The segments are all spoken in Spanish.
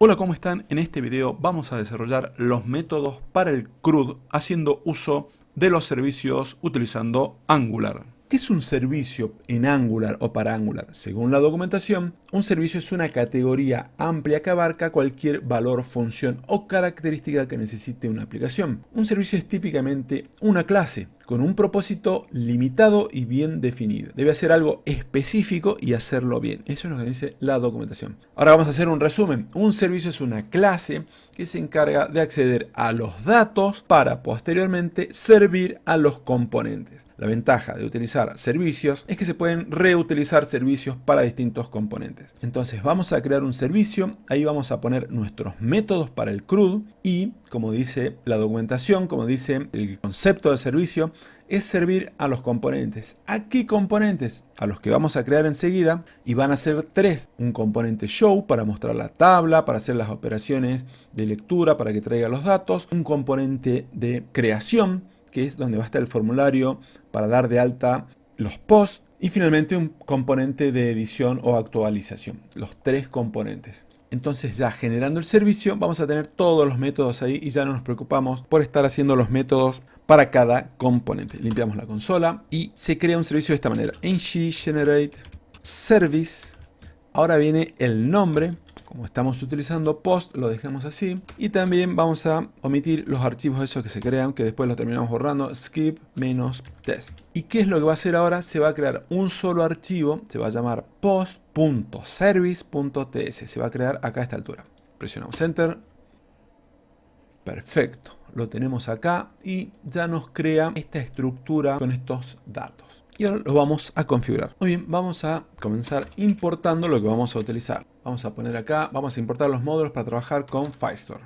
Hola, ¿cómo están? En este video vamos a desarrollar los métodos para el CRUD haciendo uso de los servicios utilizando Angular. ¿Qué es un servicio en Angular o para Angular? Según la documentación, un servicio es una categoría amplia que abarca cualquier valor, función o característica que necesite una aplicación. Un servicio es típicamente una clase con un propósito limitado y bien definido. Debe hacer algo específico y hacerlo bien. Eso es lo que dice la documentación. Ahora vamos a hacer un resumen. Un servicio es una clase que se encarga de acceder a los datos para posteriormente servir a los componentes. La ventaja de utilizar servicios es que se pueden reutilizar servicios para distintos componentes. Entonces vamos a crear un servicio, ahí vamos a poner nuestros métodos para el CRUD y, como dice la documentación, como dice el concepto de servicio, es servir a los componentes. ¿A qué componentes? A los que vamos a crear enseguida, y van a ser tres. Un componente show para mostrar la tabla, para hacer las operaciones de lectura, para que traiga los datos. Un componente de creación, que es donde va a estar el formulario para dar de alta los posts. Y finalmente un componente de edición o actualización. Los tres componentes. Entonces ya generando el servicio vamos a tener todos los métodos ahí y ya no nos preocupamos por estar haciendo los métodos para cada componente. Limpiamos la consola y se crea un servicio de esta manera. ng generate service. Ahora viene el nombre. Como estamos utilizando post, lo dejamos así. Y también vamos a omitir los archivos esos que se crean, que después los terminamos borrando. Skip -test. ¿Y qué es lo que va a hacer ahora? Se va a crear un solo archivo. Se va a llamar post.service.ts. Se va a crear acá a esta altura. Presionamos Enter. Perfecto. Lo tenemos acá y ya nos crea esta estructura con estos datos. Y ahora lo vamos a configurar. Muy bien, vamos a comenzar importando lo que vamos a utilizar. Vamos a poner acá, vamos a importar los módulos para trabajar con Firestore.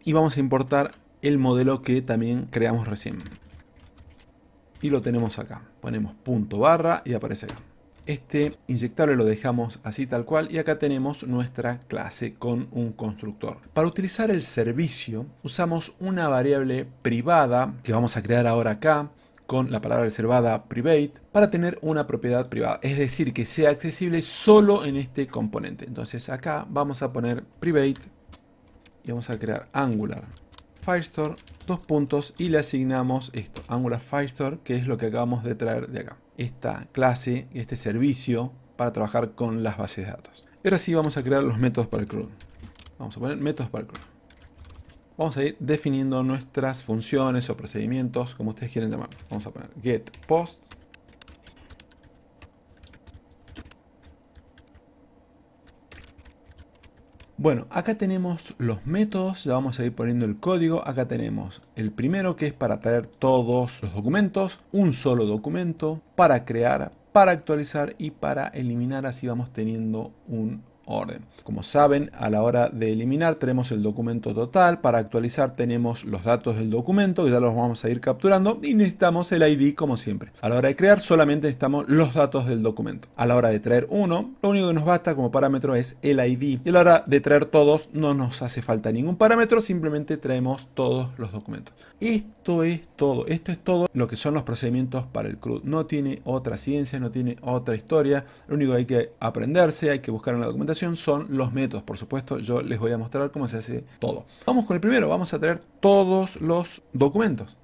Y vamos a importar el modelo que también creamos recién. Y lo tenemos acá. Ponemos punto barra y aparece acá. Este inyectable lo dejamos así tal cual y acá tenemos nuestra clase con un constructor. Para utilizar el servicio usamos una variable privada que vamos a crear ahora acá con la palabra reservada private para tener una propiedad privada, es decir, que sea accesible solo en este componente. Entonces acá vamos a poner private y vamos a crear Angular Firestore, dos puntos, y le asignamos esto, Angular Firestore, que es lo que acabamos de traer de acá. Esta clase, este servicio para trabajar con las bases de datos. Y ahora sí vamos a crear los métodos para el CRUD. Vamos a poner métodos para el CRUD. Vamos a ir definiendo nuestras funciones o procedimientos, como ustedes quieren llamarlo. Vamos a poner get post. Bueno, acá tenemos los métodos, ya vamos a ir poniendo el código. Acá tenemos el primero, que es para traer todos los documentos, un solo documento, para crear, para actualizar y para eliminar. Así vamos teniendo un orden. Como saben, a la hora de eliminar tenemos el documento total, para actualizar tenemos los datos del documento, que ya los vamos a ir capturando, y necesitamos el ID como siempre. A la hora de crear solamente necesitamos los datos del documento. A la hora de traer uno, lo único que nos basta como parámetro es el ID. Y a la hora de traer todos no nos hace falta ningún parámetro, simplemente traemos todos los documentos. Esto es todo lo que son los procedimientos para el CRUD. No tiene otra ciencia, no tiene otra historia. Lo único que hay que aprenderse, hay que buscar en la documentación son los métodos. Por supuesto, yo les voy a mostrar cómo se hace todo. Vamos con el primero, vamos a traer todos los documentos.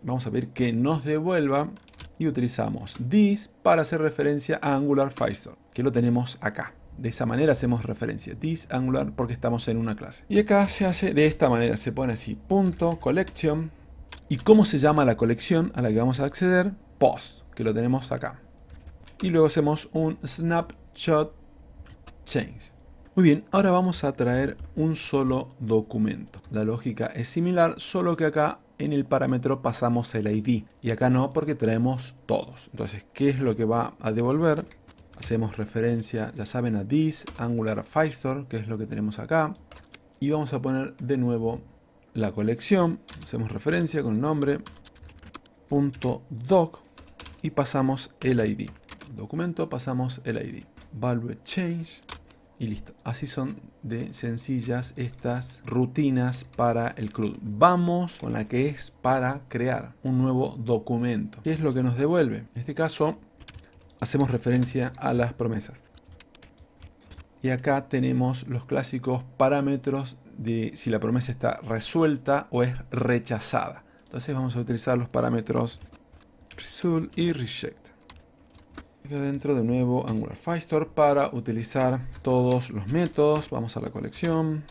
Vamos a pedir que nos devuelva y utilizamos this para hacer referencia a Angular Firestore, que lo tenemos acá. De esa manera hacemos referencia, this Angular, porque estamos en una clase. Y acá se hace de esta manera, se pone así, punto, collection. ¿Y cómo se llama la colección a la que vamos a acceder? Post, que lo tenemos acá. Y luego hacemos un snapshot change. Muy bien, ahora vamos a traer un solo documento. La lógica es similar, solo que acá en el parámetro pasamos el ID. Y acá no, porque traemos todos. Entonces, ¿qué es lo que va a devolver? Hacemos referencia, ya saben, a this Angular Firestore, que es lo que tenemos acá. Y vamos a poner de nuevo la colección. Hacemos referencia con el nombre. .doc y pasamos el ID. Documento, pasamos el ID. Value change. Y listo. Así son de sencillas estas rutinas para el CRUD. Vamos con la que es para crear un nuevo documento. ¿Qué es lo que nos devuelve? En este caso, hacemos referencia a las promesas. Y acá tenemos los clásicos parámetros de si la promesa está resuelta o es rechazada. Entonces vamos a utilizar los parámetros result y reject. Acá dentro de nuevo Angular Firestore para utilizar todos los métodos. Vamos a la colección.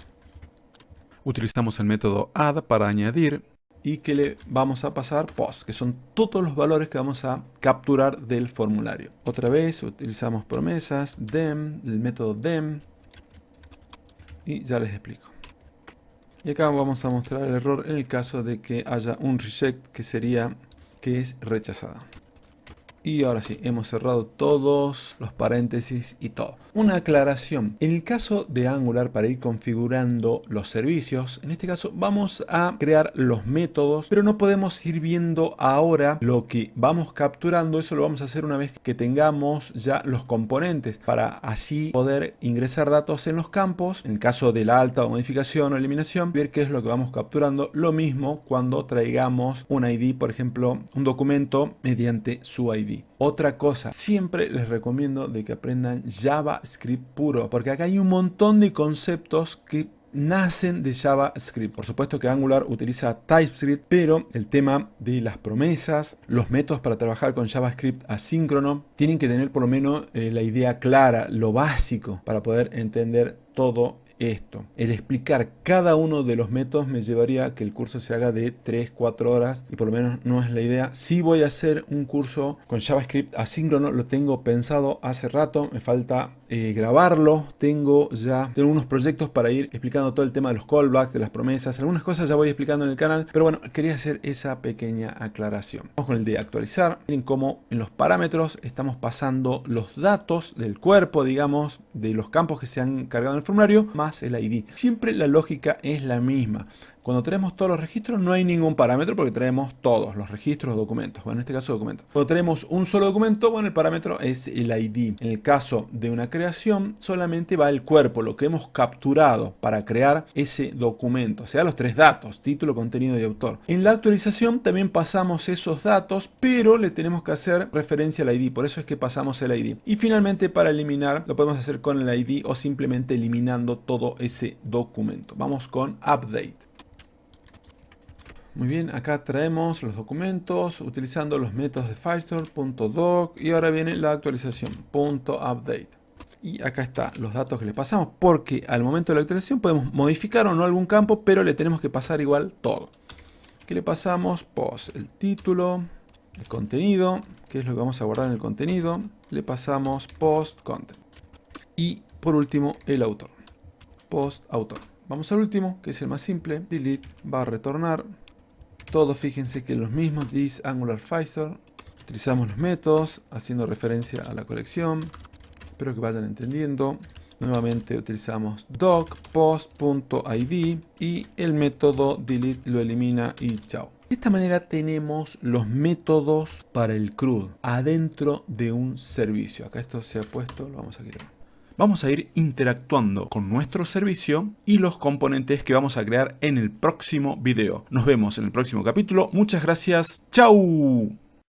Utilizamos el método add para añadir y que le vamos a pasar post, que son todos los valores que vamos a capturar del formulario. Otra vez utilizamos promesas, dem, el método dem, y ya les explico. Y acá vamos a mostrar el error en el caso de que haya un reject, que sería que es rechazada. Y ahora sí, hemos cerrado todos los paréntesis y todo. Una aclaración. En el caso de Angular, para ir configurando los servicios, en este caso vamos a crear los métodos, pero no podemos ir viendo ahora lo que vamos capturando. Eso lo vamos a hacer una vez que tengamos ya los componentes, para así poder ingresar datos en los campos. En el caso de la alta o modificación o eliminación, ver qué es lo que vamos capturando. Lo mismo cuando traigamos un ID, por ejemplo, un documento mediante su ID. Otra cosa, siempre les recomiendo de que aprendan JavaScript puro, porque acá hay un montón de conceptos que nacen de JavaScript. Por supuesto que Angular utiliza TypeScript, pero el tema de las promesas, los métodos para trabajar con JavaScript asíncrono, tienen que tener por lo menos la idea clara, lo básico, para poder entender todo esto. El explicar cada uno de los métodos me llevaría a que el curso se haga de 3-4 horas y por lo menos no es la idea. Sí voy a hacer un curso con JavaScript asíncrono, lo tengo pensado hace rato, me falta grabarlo. Tengo unos proyectos para ir explicando todo el tema de los callbacks, de las promesas, algunas cosas ya voy explicando en el canal, pero bueno, quería hacer esa pequeña aclaración. Vamos con el de actualizar. Miren cómo en los parámetros estamos pasando los datos del cuerpo, digamos, de los campos que se han cargado en el formulario, más el ID. Siempre la lógica es la misma. Cuando traemos todos los registros no hay ningún parámetro porque traemos todos los registros, documentos. Bueno, en este caso documentos. Cuando tenemos un solo documento, bueno, el parámetro es el ID. En el caso de una creación solamente va el cuerpo, lo que hemos capturado para crear ese documento. O sea, los 3 datos, título, contenido y autor. En la actualización también pasamos esos datos, pero le tenemos que hacer referencia al ID. Por eso es que pasamos el ID. Y finalmente para eliminar lo podemos hacer con el ID o simplemente eliminando todo ese documento. Vamos con update. Muy bien, acá traemos los documentos utilizando los métodos de Firestore.doc y ahora viene la actualización .update. Y acá están los datos que le pasamos, porque al momento de la actualización podemos modificar o no algún campo, pero le tenemos que pasar igual todo. ¿Qué le pasamos? Post, el título, el contenido, que es lo que vamos a guardar en el contenido. Le pasamos post content. Y por último, el autor. Post autor. Vamos al último, que es el más simple. Delete va a retornar. Todos fíjense que los mismos this Angular Firestore. Utilizamos los métodos haciendo referencia a la colección. Espero que vayan entendiendo. Nuevamente utilizamos doc post.id y el método delete lo elimina y chao. De esta manera tenemos los métodos para el CRUD adentro de un servicio. Acá esto se ha puesto, lo vamos a quitar. Vamos a ir interactuando con nuestro servicio y los componentes que vamos a crear en el próximo video. Nos vemos en el próximo capítulo. Muchas gracias. ¡Chao!